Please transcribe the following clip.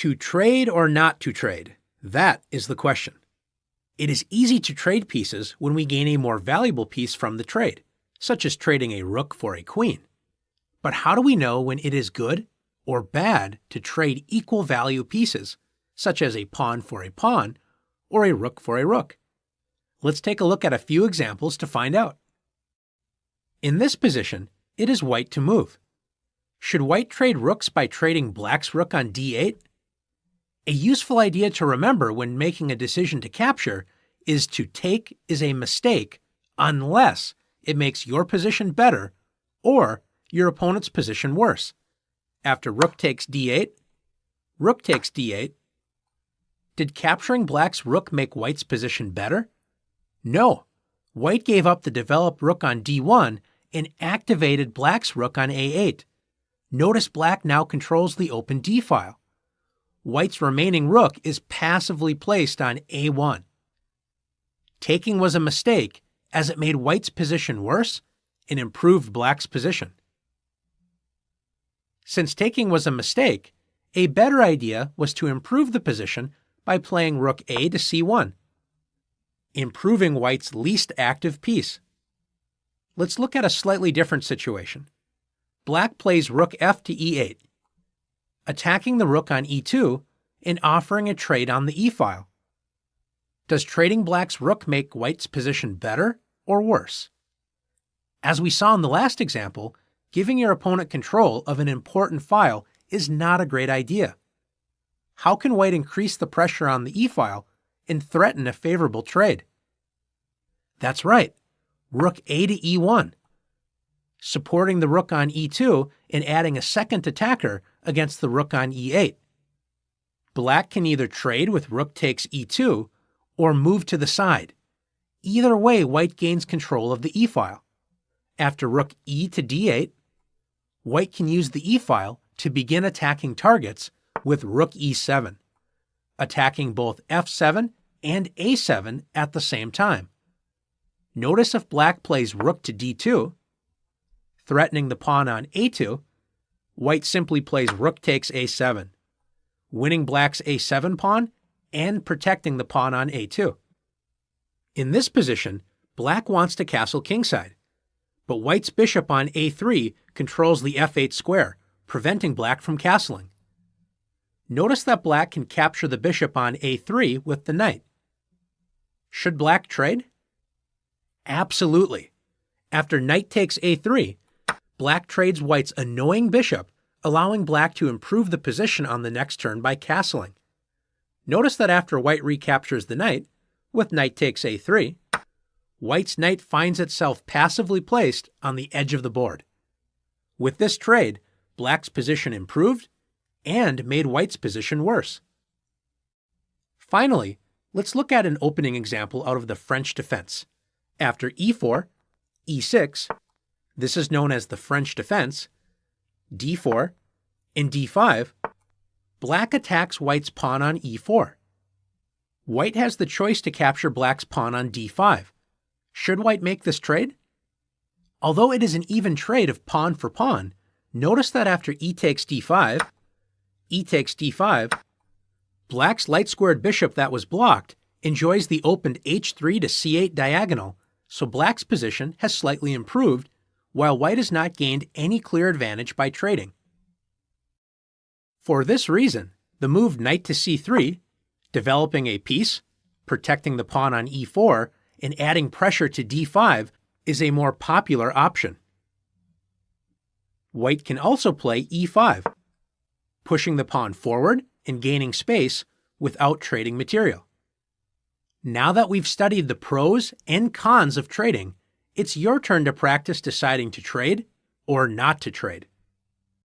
To trade or not to trade? That is the question. It is easy to trade pieces when we gain a more valuable piece from the trade, such as trading a rook for a queen. But how do we know when it is good or bad to trade equal value pieces, such as a pawn for a pawn or a rook for a rook? Let's take a look at a few examples to find out. In this position, it is white to move. Should white trade rooks by trading black's rook on d8? A useful idea to remember when making a decision to capture is to take is a mistake unless it makes your position better or your opponent's position worse. After rook takes d8, rook takes d8. Did capturing black's rook make white's position better? No. White gave up the developed rook on d1 and activated black's rook on a8. Notice black now controls the open d-file. White's remaining rook is passively placed on a1. Taking was a mistake as it made white's position worse and improved black's position. Since taking was a mistake, a better idea was to improve the position by playing rook a to c1, improving white's least active piece. Let's look at a slightly different situation. Black plays rook f to e8, attacking the rook on e2 and offering a trade on the e-file. Does trading black's rook make white's position better or worse? As we saw in the last example, giving your opponent control of an important file is not a great idea. How can white increase the pressure on the e-file and threaten a favorable trade? That's right, rook a to e1, supporting the rook on e2 and adding a second attacker against the rook on e8. Black can either trade with rook takes e2 or move to the side. Either way, white gains control of the e-file. After rook e to d8, white can use the e-file to begin attacking targets with rook e7, attacking both f7 and a7 at the same time. Notice if black plays rook to d2, threatening the pawn on a2, white simply plays rook takes a7, winning black's a7 pawn and protecting the pawn on a2. In this position, black wants to castle kingside, but white's bishop on a3 controls the f8 square, preventing black from castling. Notice that black can capture the bishop on a3 with the knight. Should black trade? Absolutely. After knight takes a3, black trades white's annoying bishop, allowing black to improve the position on the next turn by castling. Notice that after white recaptures the knight, with knight takes a3, white's knight finds itself passively placed on the edge of the board. With this trade, black's position improved and made white's position worse. Finally, let's look at an opening example out of the French defense. After e4, e6, this is known as the French defense, d4, and d5, black attacks white's pawn on e4. White has the choice to capture black's pawn on d5. Should white make this trade? Although it is an even trade of pawn for pawn, notice that after e takes d5, black's light-squared bishop that was blocked enjoys the opened h3 to c8 diagonal, so black's position has slightly improved, while white has not gained any clear advantage by trading. For this reason, the move knight to c3, developing a piece, protecting the pawn on e4, and adding pressure to d5 is a more popular option. White can also play e5, pushing the pawn forward and gaining space without trading material. Now that we've studied the pros and cons of trading, it's your turn to practice deciding to trade or not to trade.